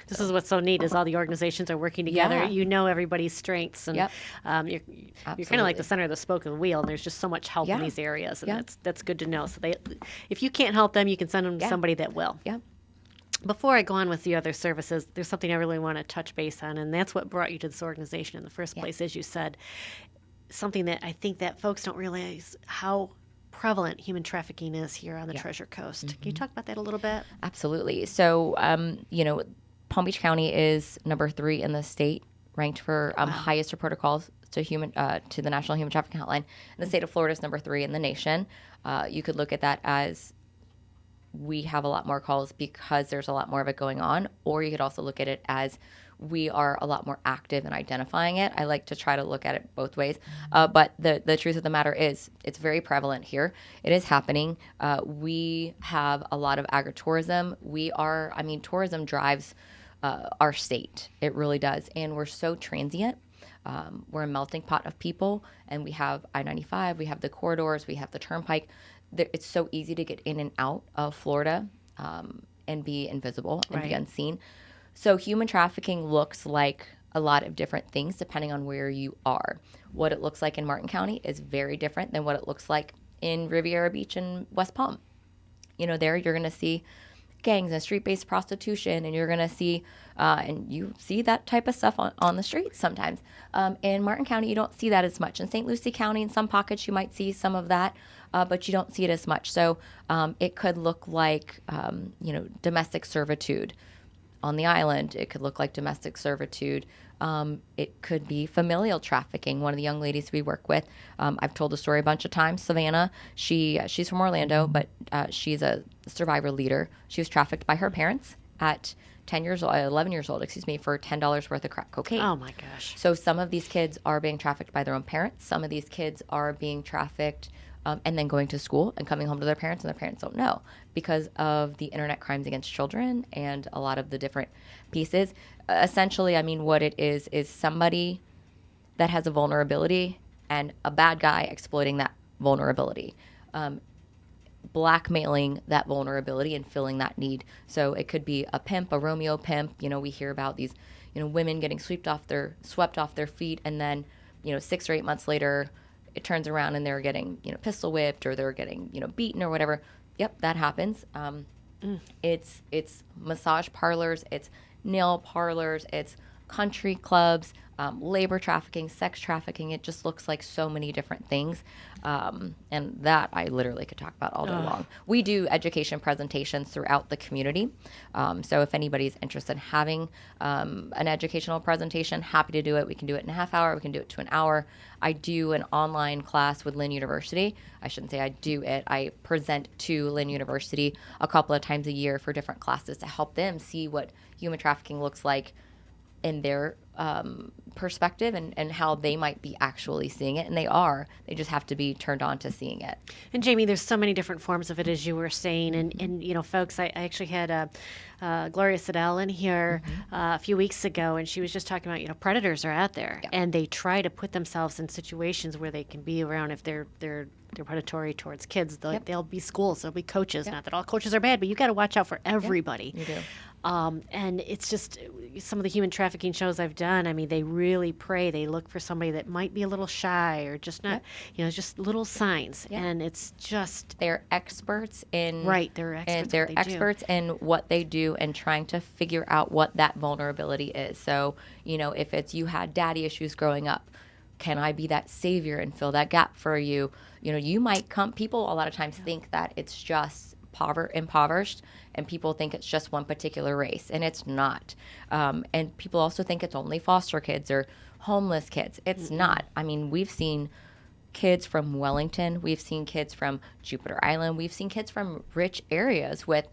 This is what's so neat is all the organizations are working together. Yeah. You know everybody's strengths, and Yep. You're kind of like the center of the spoke of the wheel. And there's just so much help in Yeah. these areas, and Yeah. that's good to know. So if you can't help them, you can send them to somebody that will. Yeah. Before I go on with the other services, there's something I really want to touch base on, and that's what brought you to this organization in the first place, as you said. Something that I think that folks don't realize how prevalent human trafficking is here on the Treasure Coast. Can you talk about that a little bit? Absolutely. So, Palm Beach County is number 3 in the state, ranked for highest reported calls to the National Human Trafficking Hotline. And the state of Florida is number 3 in the nation. You could look at that as we have a lot more calls because there's a lot more of it going on, or you could also look at it as we are a lot more active in identifying it. I like to try to look at it both ways. But the truth of the matter is it's very prevalent here. It is happening. We have a lot of agritourism. Tourism drives our state. It really does. And we're so transient. We're a melting pot of people, and we have I-95, we have the corridors, we have the turnpike. It's so easy to get in and out of Florida and be invisible and be unseen. So human trafficking looks like a lot of different things depending on where you are. What it looks like in Martin County is very different than what it looks like in Riviera Beach and West Palm. There you're going to see gangs and street-based prostitution, and you're going to see, and you see that type of stuff on the streets sometimes. In Martin County, you don't see that as much. In St. Lucie County, in some pockets, you might see some of that, but you don't see it as much. So it could look like, domestic servitude. On the island, it could look like domestic servitude. It could be familial trafficking. One of the young ladies we work with, I've told the story a bunch of times, Savannah, she's from Orlando, but she's a survivor leader. She was trafficked by her parents at 11 years old, for $10 worth of crack cocaine. Oh my gosh. So some of these kids are being trafficked by their own parents. Some of these kids are being trafficked and then going to school and coming home to their parents, and their parents don't know because of the internet crimes against children and a lot of the different pieces. Essentially, what it is somebody that has a vulnerability and a bad guy exploiting that vulnerability, blackmailing that vulnerability and filling that need. So it could be a pimp, a Romeo pimp. We hear about these, women getting swept off their feet, and then, 6 or 8 months later, it turns around and they're getting, pistol whipped, or they're getting, beaten or whatever. Yep, that happens. It's massage parlors, it's nail parlors, it's country clubs, labor trafficking, sex trafficking. It just looks like so many different things. And that I literally could talk about all day long. We do education presentations throughout the community. So if anybody's interested in having an educational presentation, happy to do it. We can do it in a half hour. We can do it to an hour. I do an online class with Lynn University. I shouldn't say I do it. I present to Lynn University a couple of times a year for different classes to help them see what human trafficking looks like in their perspective and how they might be actually seeing it. And they just have to be turned on to seeing it. And Jamie, there's so many different forms of it, as you were saying. And you know, folks, I actually had Gloria Siddell in here a few weeks ago, and she was just talking about, you know, predators are out there, and they try to put themselves in situations where they can be around. If they're predatory towards kids, they'll be schools, there'll be coaches. Not that all coaches are bad, but you got to watch out for everybody. You do. And it's just some of the human trafficking shows I've done. I mean, they really pray. They look for somebody that might be a little shy or just not, you know, just little signs. And it's just they're experts in They're experts. and they're experts in what they do and trying to figure out what that vulnerability is. So, you know, if it's you had daddy issues growing up, can I be that savior and fill that gap for you? You know, you might come. People a lot of times think that it's just impoverished, and people think it's just one particular race, and it's not. And people also think it's only foster kids or homeless kids. It's not. I mean, we've seen kids from Wellington, we've seen kids from Jupiter Island, we've seen kids from rich areas with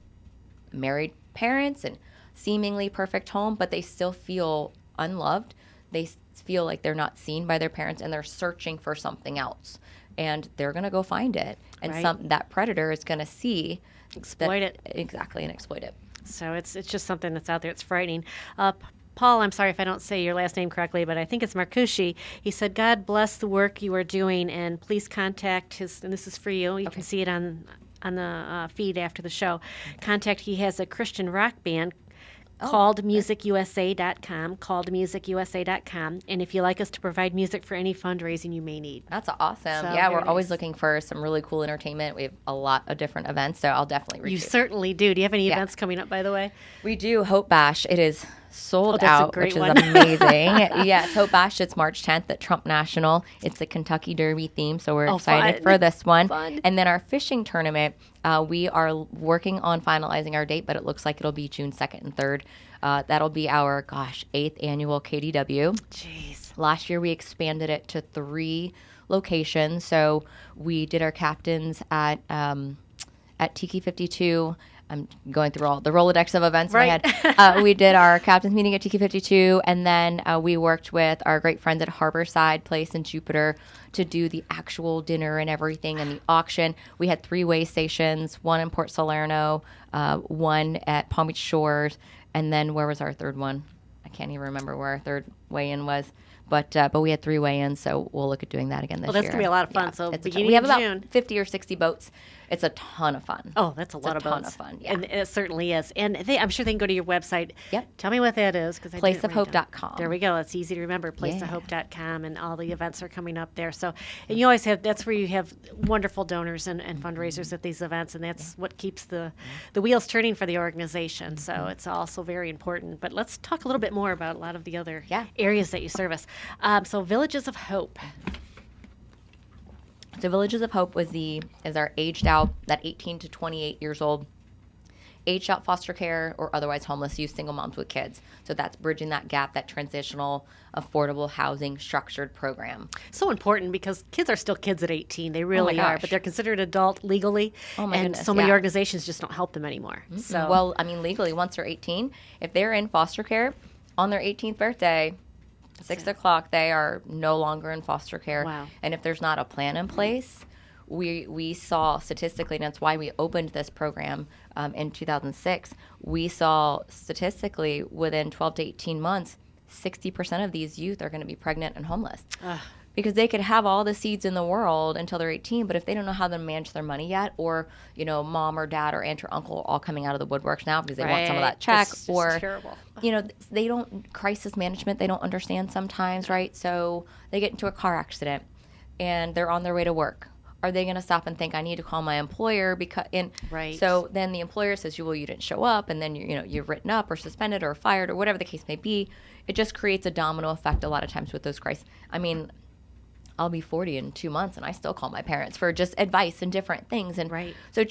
married parents and seemingly perfect home, but they still feel unloved. They feel like they're not seen by their parents, and they're searching for something else. And they're going to go find it. And that predator is going to see. Exploit it. Exactly, and exploit it. So it's just something that's out there. It's frightening. Paul, I'm sorry if I don't say your last name correctly, but I think it's Marcucci. He said, God bless the work you are doing, and please contact his, and this is for you. You can see it on the feed after the show. He has a Christian rock band called musicusa.com, calledmusicusa.com. And if you like us to provide music for any fundraising you may need. That's awesome. So Yeah, we're always looking for some really cool entertainment. We have a lot of different events, so I'll definitely reach You you. certainly do. Do you have any events coming up, by the way? We do. Hope Bash. It is sold that's a out, great which one. is amazing. Yes, Hope Bash. It's March 10th at Trump National. It's the Kentucky Derby theme, so we're excited for this one. Fun. And then our fishing tournament, we are working on finalizing our date, but it looks like it'll be June 2nd and 3rd. That'll be our, 8th annual KDW. Jeez. Last year, we expanded it to 3 locations. So we did our captains at Tiki 52. I'm going through all the Rolodex of events in my head. We did our captain's meeting at Tiki 52, and then we worked with our great friends at Harborside Place in Jupiter to do the actual dinner and everything and the auction. We had 3 weigh stations, one in Port Salerno, one at Palm Beach Shores, and then where was our third one? I can't even remember where our third weigh-in was. But we had 3 weigh-ins, so we'll look at doing that again this year. Well, that's going to be a lot of fun. Yeah, So we beginning have of about June. 50 or 60 boats. It's a ton of fun. Oh, that's a lot of boats. ton of fun, yeah. And it certainly is. And I'm sure they can go to your website. Yep. Tell me what that is. Placeofhope.com. There we go. It's easy to remember, placeofhope.com, and all the events are coming up there. So, and you always have, that's where you have wonderful donors and fundraisers at these events, and that's what keeps the wheels turning for the organization. So it's also very important. But let's talk a little bit more about a lot of the other areas that you service. So Villages of Hope. So Villages of Hope is our aged out, that 18 to 28 years old, aged out foster care or otherwise homeless youth, single moms with kids. So that's bridging that gap, that transitional, affordable housing structured program. So important because kids are still kids at 18. They really are, but they're considered adult legally. Oh my and goodness, so many organizations just don't help them anymore. Mm-hmm. So well, I mean, legally, once they're 18, if they're in foster care on their 18th birthday, 6 o'clock, they are no longer in foster care. Wow. And if there's not a plan in place, we saw statistically, and that's why we opened this program in 2006, we saw statistically within 12 to 18 months, 60% of these youth are going to be pregnant and homeless. Because they could have all the seeds in the world until they're 18, but if they don't know how to manage their money yet, or, you know, mom or dad or aunt or uncle all coming out of the woodworks now because they want some of that check, That's or, terrible. you know, they don't, crisis management, they don't understand sometimes, right? So they get into a car accident and they're on their way to work. Are they going to stop and think, I need to call my employer? So then the employer says, well, you didn't show up, and then you're written up or suspended or fired or whatever the case may be. It just creates a domino effect a lot of times with those crises. I mean, I'll be 40 in 2 months, and I still call my parents for just advice and different things. And so,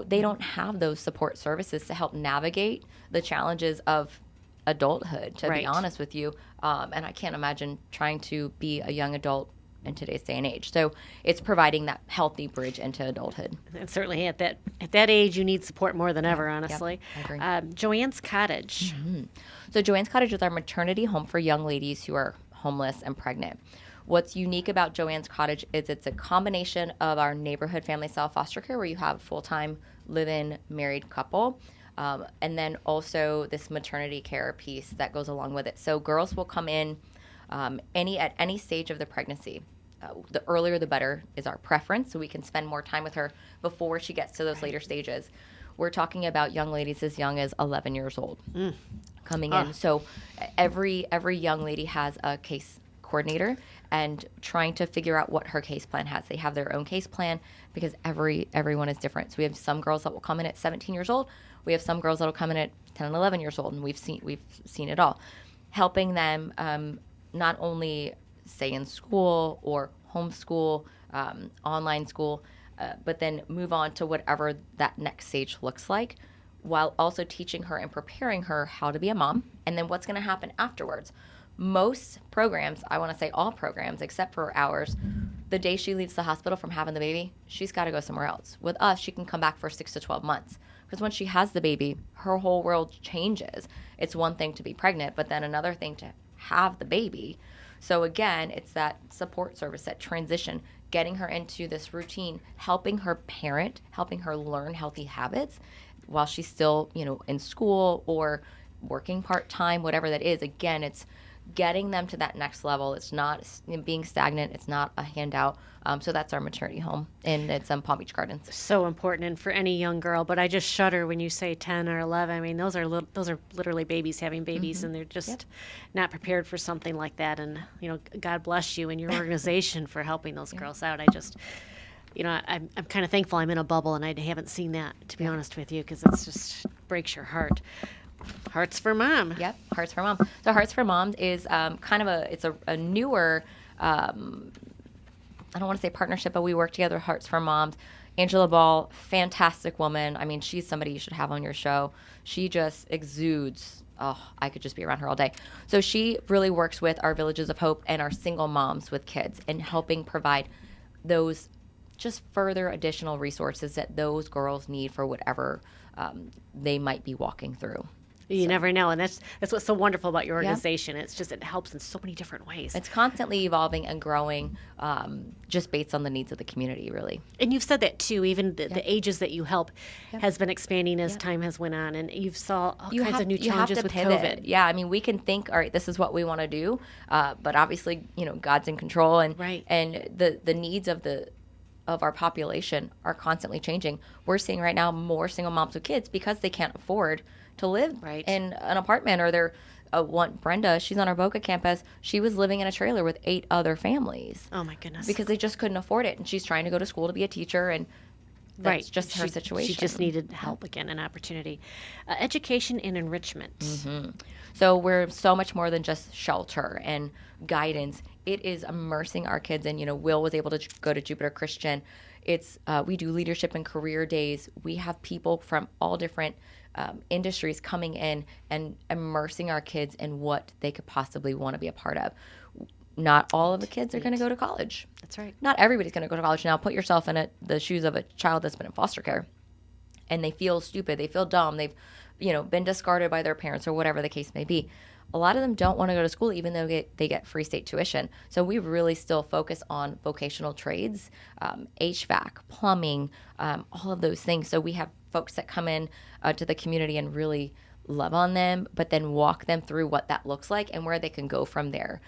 they don't have those support services to help navigate the challenges of adulthood, to be honest with you. And I can't imagine trying to be a young adult in today's day and age. So it's providing that healthy bridge into adulthood. And certainly at that age, you need support more than ever, honestly. Yep, I agree. Joanne's Cottage. So Joanne's Cottage is our maternity home for young ladies who are homeless and pregnant. What's unique about Joanne's Cottage is it's a combination of our neighborhood family style foster care, where you have a full-time live-in married couple, and then also this maternity care piece that goes along with it. So girls will come in at any stage of the pregnancy. The earlier the better is our preference, so we can spend more time with her before she gets to those later stages. We're talking about young ladies as young as 11 years old coming in. So every young lady has a case coordinator and trying to figure out what her case plan has. They have their own case plan because everyone is different. So we have some girls that will come in at 17 years old. We have some girls that will come in at 10 and 11 years old, and we've seen it all. Helping them not only stay in school or homeschool, online school, but then move on to whatever that next stage looks like, while also teaching her and preparing her how to be a mom, and then what's going to happen afterwards. Most programs, I want to say all programs, except for ours, the day she leaves the hospital from having the baby, she's got to go somewhere else. With us, she can come back for 6 to 12 months. Because once she has the baby, her whole world changes. It's one thing to be pregnant, but then another thing to have the baby. So again, it's that support service, that transition, getting her into this routine, helping her parent, helping her learn healthy habits while she's still, in school or working part-time, whatever that is. Again, it's getting them to that next level. It's not being stagnant. It's not a handout. So that's our maternity home, and it's Palm Beach Gardens. So important, and for any young girl. But I just shudder when you say 10 or 11. I mean, those are literally babies having babies, and they're just not prepared for something like that. And God bless you and your organization for helping those girls out. I just, I'm kind of thankful I'm in a bubble, and I haven't seen that, to be honest with you, because it's just breaks your heart. Hearts for Mom. Yep, Hearts for Mom. So Hearts for Mom is it's a newer, I don't want to say partnership, but we work together with Hearts for Moms. Angela Ball, fantastic woman. I mean, she's somebody you should have on your show. She just exudes. Oh, I could just be around her all day. So she really works with our Villages of Hope and our single moms with kids and helping provide those just further additional resources that those girls need for whatever they might be walking through. You never know, and that's what's so wonderful about your organization. It's just it helps in so many different ways. It's constantly evolving and growing, just based on the needs of the community, really. And you've said that too. Even the ages that you help has been expanding as time has went on, and you've saw all kinds of new challenges with COVID. Yeah, I mean, we can think, all right, this is what we want to do, but obviously, God's in control, and the needs of our population are constantly changing. We're seeing right now more single moms with kids because they can't afford to live in an apartment, or they're Brenda, she's on our Boca campus. She was living in a trailer with 8 other families. Oh my goodness. Because they just couldn't afford it, and she's trying to go to school to be a teacher, and that's just her situation. She just needed help again, an opportunity. Education and enrichment. Mm-hmm. So we're so much more than just shelter and guidance. It is immersing our kids in, Will was able to go to Jupiter Christian. It's we do leadership and career days. We have people from all different industries coming in and immersing our kids in what they could possibly want to be a part of. Not all of the kids are going to go to college. That's right. Not everybody's going to go to college. Now, put yourself in the shoes of a child that's been in foster care, and they feel stupid, they feel dumb, they've been discarded by their parents or whatever the case may be. A lot of them don't want to go to school, even though they get free state tuition. So we really still focus on vocational trades, HVAC, plumbing, all of those things. So we have folks that come in to the community and really love on them, but then walk them through what that looks like and where they can go from there.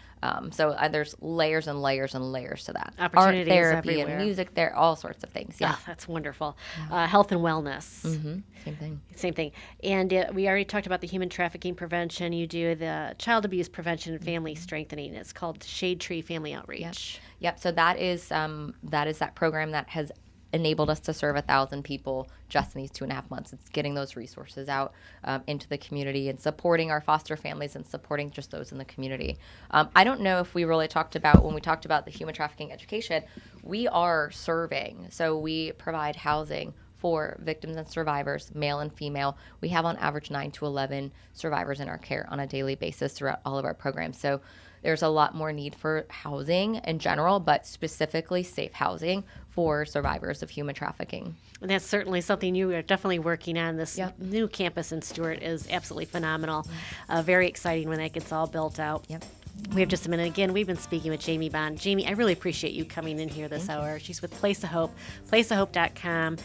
So there's layers and layers and layers to that. Opportunities art therapy everywhere. And music, there, all sorts of things. Yeah, that's wonderful. Health and wellness. Mm-hmm. Same thing. And we already talked about the human trafficking prevention. You do the child abuse prevention and family strengthening. It's called Shade Tree Family Outreach. Yep. So that is that program that has enabled us to serve 1,000 people just in these 2.5 months. It's getting those resources out into the community and supporting our foster families and supporting just those in the community. I don't know if we really talked about, when we talked about the human trafficking education, we are serving. So we provide housing for victims and survivors, male and female. We have on average 9 to 11 survivors in our care on a daily basis throughout all of our programs. So there's a lot more need for housing in general, but specifically safe housing for survivors of human trafficking. And that's certainly something you are definitely working on. This Yep. new campus in Stuart is absolutely phenomenal. Very exciting when that gets all built out. Yep. We have just a minute. Again, we've been speaking with Jamie Bond. Jamie, I really appreciate you coming in here this hour. She's with Place of Hope, placeofhope.com.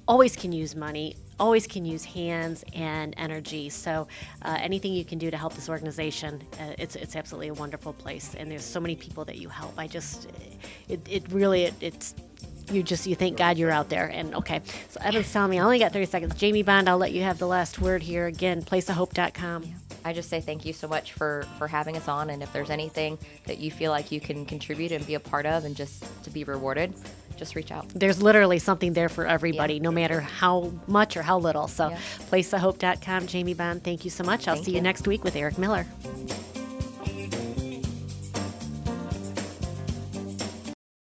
Always can use money, always can use hands and energy. So anything you can do to help this organization, it's absolutely a wonderful place. And there's so many people that you help. You thank God you're out there. And okay, so Evan's telling me I only got 30 seconds. Jamie Bond, I'll let you have the last word here. Again, placeofhope.com. I just say thank you so much for having us on. And if there's anything that you feel like you can contribute and be a part of and just to be rewarded, just reach out. There's literally something there for everybody, no matter how much or how little. So placeofhope.com. Jamie Bond, thank you so much. I'll see you next week with Eric Miller.